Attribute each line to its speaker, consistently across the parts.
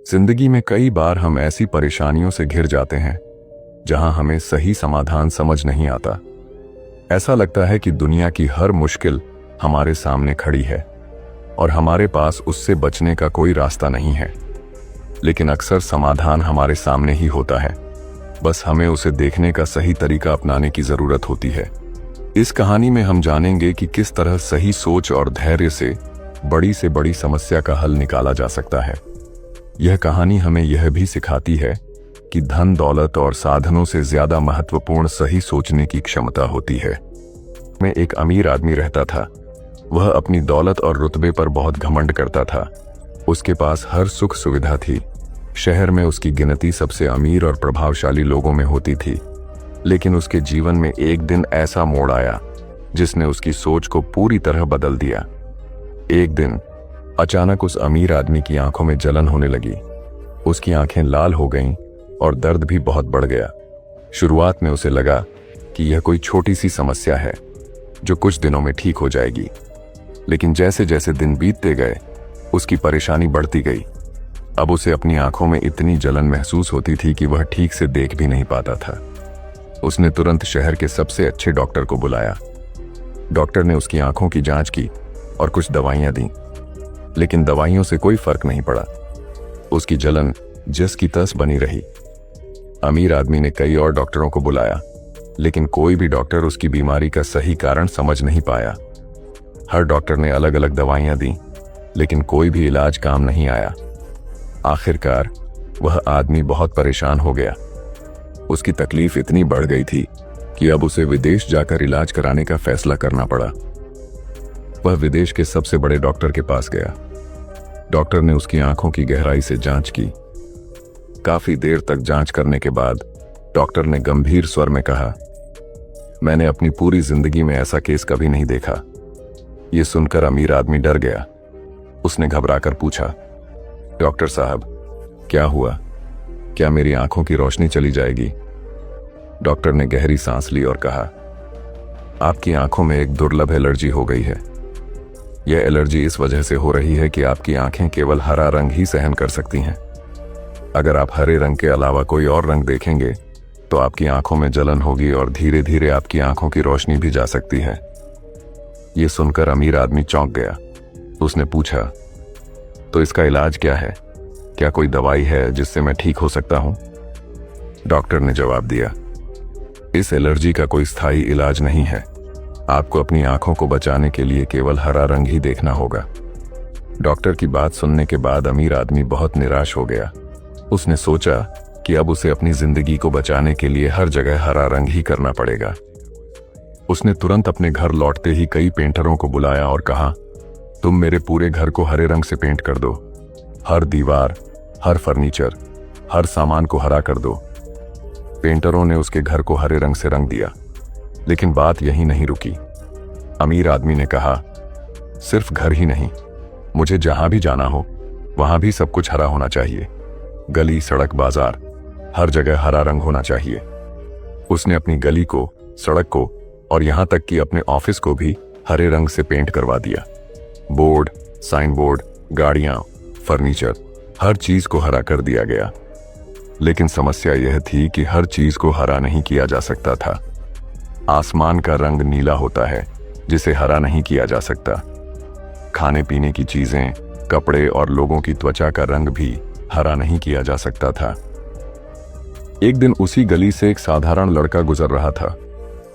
Speaker 1: जिंदगी में कई बार हम ऐसी परेशानियों से घिर जाते हैं जहां हमें सही समाधान समझ नहीं आता। ऐसा लगता है कि दुनिया की हर मुश्किल हमारे सामने खड़ी है और हमारे पास उससे बचने का कोई रास्ता नहीं है। लेकिन अक्सर समाधान हमारे सामने ही होता है, बस हमें उसे देखने का सही तरीका अपनाने की जरूरत होती है। इस कहानी में हम जानेंगे कि किस तरह सही सोच और धैर्य से बड़ी समस्या का हल निकाला जा सकता है। यह कहानी हमें यह भी सिखाती है कि धन दौलत और साधनों से ज्यादा महत्वपूर्ण सही सोचने की क्षमता होती है। में एक अमीर आदमी रहता था। वह अपनी दौलत और रुतबे पर बहुत घमंड करता था। उसके पास हर सुख सुविधा थी। शहर में उसकी गिनती सबसे अमीर और प्रभावशाली लोगों में होती थी। लेकिन उसके जीवन में एक दिन ऐसा मोड़ आया जिसने उसकी सोच को पूरी तरह बदल दिया। एक दिन अचानक उस अमीर आदमी की आंखों में जलन होने लगी। उसकी आंखें लाल हो गईं और दर्द भी बहुत बढ़ गया। शुरुआत में उसे लगा कि यह कोई छोटी सी समस्या है जो कुछ दिनों में ठीक हो जाएगी। लेकिन जैसे जैसे दिन बीतते गए उसकी परेशानी बढ़ती गई। अब उसे अपनी आंखों में इतनी जलन महसूस होती थी कि वह ठीक से देख भी नहीं पाता था। उसने तुरंत शहर के सबसे अच्छे डॉक्टर को बुलाया। डॉक्टर ने उसकी आंखों की जांच की और कुछ दवाइयां दी, लेकिन दवाइयों से कोई फर्क नहीं पड़ा। उसकी जलन जस की तस बनी रही। अमीर आदमी ने कई और डॉक्टरों को बुलाया, लेकिन कोई भी डॉक्टर उसकी बीमारी का सही कारण समझ नहीं पाया। हर डॉक्टर ने अलग अलग दवाइयां दी, लेकिन कोई भी इलाज काम नहीं आया। आखिरकार वह आदमी बहुत परेशान हो गया। उसकी तकलीफ इतनी बढ़ गई थी कि अब उसे विदेश जाकर इलाज कराने का फैसला करना पड़ा। वह विदेश के सबसे बड़े डॉक्टर के पास गया। डॉक्टर ने उसकी आंखों की गहराई से जांच की। काफी देर तक जांच करने के बाद डॉक्टर ने गंभीर स्वर में कहा, मैंने अपनी पूरी जिंदगी में ऐसा केस कभी नहीं देखा। यह सुनकर अमीर आदमी डर गया। उसने घबराकर पूछा, डॉक्टर साहब, क्या हुआ? क्या मेरी आंखों की रोशनी चली जाएगी? डॉक्टर ने गहरी सांस ली और कहा, आपकी आंखों में एक दुर्लभ एलर्जी हो गई है। यह एलर्जी इस वजह से हो रही है कि आपकी आंखें केवल हरा रंग ही सहन कर सकती हैं। अगर आप हरे रंग के अलावा कोई और रंग देखेंगे तो आपकी आंखों में जलन होगी और धीरे धीरे आपकी आंखों की रोशनी भी जा सकती है। यह सुनकर अमीर आदमी चौंक गया। उसने पूछा, तो इसका इलाज क्या है? क्या कोई दवाई है जिससे मैं ठीक हो सकता हूं? डॉक्टर ने जवाब दिया, इस एलर्जी का कोई स्थायी इलाज नहीं है। आपको अपनी आंखों को बचाने के लिए केवल हरा रंग ही देखना होगा। डॉक्टर की बात सुनने के बाद अमीर आदमी बहुत निराश हो गया। उसने सोचा कि अब उसे अपनी जिंदगी को बचाने के लिए हर जगह हरा रंग ही करना पड़ेगा। उसने तुरंत अपने घर लौटते ही कई पेंटरों को बुलाया और कहा, तुम मेरे पूरे घर को हरे रंग से पेंट कर दो। हर दीवार, हर फर्नीचर, हर सामान को हरा कर दो। पेंटरों ने उसके घर को हरे रंग से रंग दिया। लेकिन बात यहीं नहीं रुकी। अमीर आदमी ने कहा, सिर्फ घर ही नहीं, मुझे जहां भी जाना हो वहां भी सब कुछ हरा होना चाहिए। गली, सड़क, बाजार, हर जगह हरा रंग होना चाहिए। उसने अपनी गली को, सड़क को और यहां तक कि अपने ऑफिस को भी हरे रंग से पेंट करवा दिया। बोर्ड, साइन बोर्ड, गाड़ियां, फर्नीचर, हर चीज को हरा कर दिया गया। लेकिन समस्या यह थी कि हर चीज को हरा नहीं किया जा सकता था। आसमान का रंग नीला होता है जिसे हरा नहीं किया जा सकता। खाने पीने की चीजें, कपड़े और लोगों की त्वचा का रंग भी हरा नहीं किया जा सकता था। एक दिन उसी गली से एक साधारण लड़का गुजर रहा था।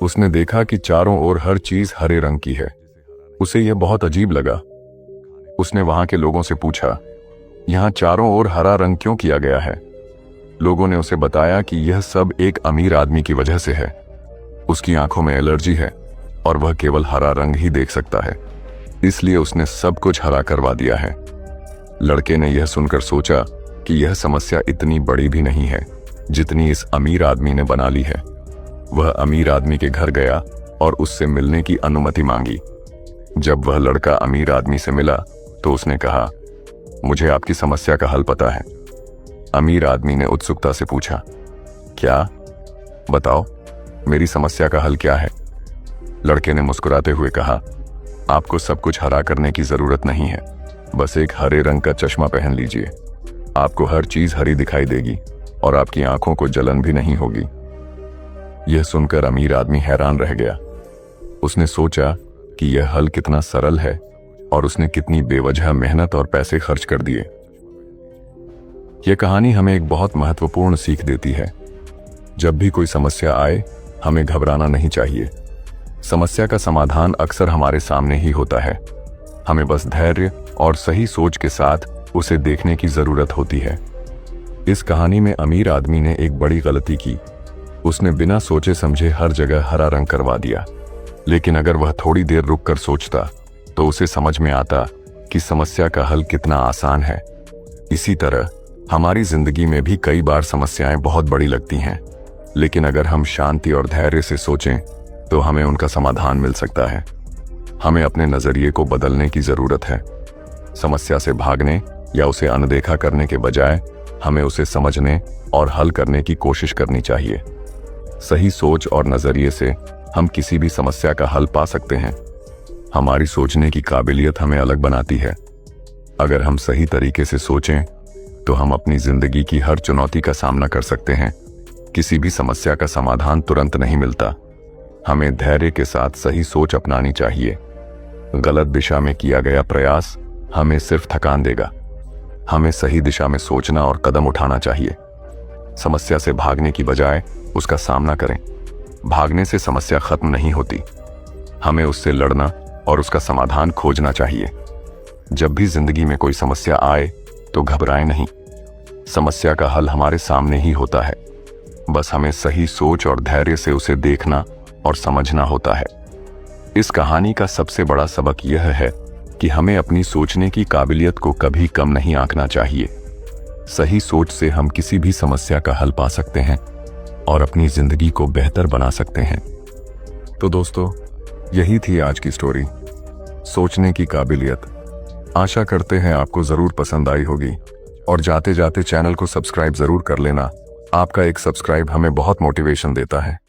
Speaker 1: उसने देखा कि चारों ओर हर चीज हरे रंग की है। उसे यह बहुत अजीब लगा। उसने वहां के लोगों से पूछा, यहां चारों ओर हरा रंग क्यों किया गया है? लोगों ने उसे बताया कि यह सब एक अमीर आदमी की वजह से है। उसकी आंखों में एलर्जी है और वह केवल हरा रंग ही देख सकता है, इसलिए उसने सब कुछ हरा करवा दिया है। लड़के ने यह सुनकर सोचा कि यह समस्या इतनी बड़ी भी नहीं है जितनी इस अमीर आदमी ने बना ली है। वह अमीर आदमी के घर गया और उससे मिलने की अनुमति मांगी। जब वह लड़का अमीर आदमी से मिला तो उसने कहा, मुझे आपकी समस्या का हल पता है। अमीर आदमी ने उत्सुकता से पूछा, क्या? बताओ, मेरी समस्या का हल क्या है? लड़के ने मुस्कुराते हुए कहा, आपको सब कुछ हरा करने की जरूरत नहीं है, बस एक हरे रंग का चश्मा पहन लीजिए। आपको हर चीज हरी दिखाई देगी और आपकी आंखों को जलन भी नहीं होगी। यह सुनकर अमीर आदमी हैरान रह गया। उसने सोचा कि यह हल कितना सरल है और उसने कितनी बेवजह मेहनत और पैसे खर्च कर दिए। यह कहानी हमें एक बहुत महत्वपूर्ण सीख देती है। जब भी कोई समस्या आए, हमें घबराना नहीं चाहिए। समस्या का समाधान अक्सर हमारे सामने ही होता है। हमें बस धैर्य और सही सोच के साथ उसे देखने की जरूरत होती है। इस कहानी में अमीर आदमी ने एक बड़ी गलती की। उसने बिना सोचे समझे हर जगह हरा रंग करवा दिया। लेकिन अगर वह थोड़ी देर रुककर सोचता तो उसे समझ में आता कि समस्या का हल कितना आसान है। इसी तरह हमारी जिंदगी में भी कई बार समस्याएं बहुत बड़ी लगती हैं, लेकिन अगर हम शांति और धैर्य से सोचें तो हमें उनका समाधान मिल सकता है। हमें अपने नजरिए को बदलने की जरूरत है। समस्या से भागने या उसे अनदेखा करने के बजाय हमें उसे समझने और हल करने की कोशिश करनी चाहिए। सही सोच और नजरिए से हम किसी भी समस्या का हल पा सकते हैं। हमारी सोचने की काबिलियत हमें अलग बनाती है। अगर हम सही तरीके से सोचें तो हम अपनी जिंदगी की हर चुनौती का सामना कर सकते हैं। किसी भी समस्या का समाधान तुरंत नहीं मिलता। हमें धैर्य के साथ सही सोच अपनानी चाहिए। गलत दिशा में किया गया प्रयास हमें सिर्फ थकान देगा। हमें सही दिशा में सोचना और कदम उठाना चाहिए। समस्या से भागने की बजाय उसका सामना करें। भागने से समस्या खत्म नहीं होती। हमें उससे लड़ना और उसका समाधान खोजना चाहिए। जब भी जिंदगी में कोई समस्या आए तो घबराएं नहीं। समस्या का हल हमारे सामने ही होता है। बस हमें सही सोच और धैर्य से उसे देखना और समझना होता है। इस कहानी का सबसे बड़ा सबक यह है कि हमें अपनी सोचने की काबिलियत को कभी कम नहीं आंकना चाहिए। सही सोच से हम किसी भी समस्या का हल पा सकते हैं और अपनी जिंदगी को बेहतर बना सकते हैं। तो दोस्तों, यही थी आज की स्टोरी, सोचने की काबिलियत। आशा करते हैं आपको जरूर पसंद आई होगी और जाते जाते चैनल को सब्सक्राइब जरूर कर लेना। आपका एक सब्सक्राइब हमें बहुत मोटिवेशन देता है।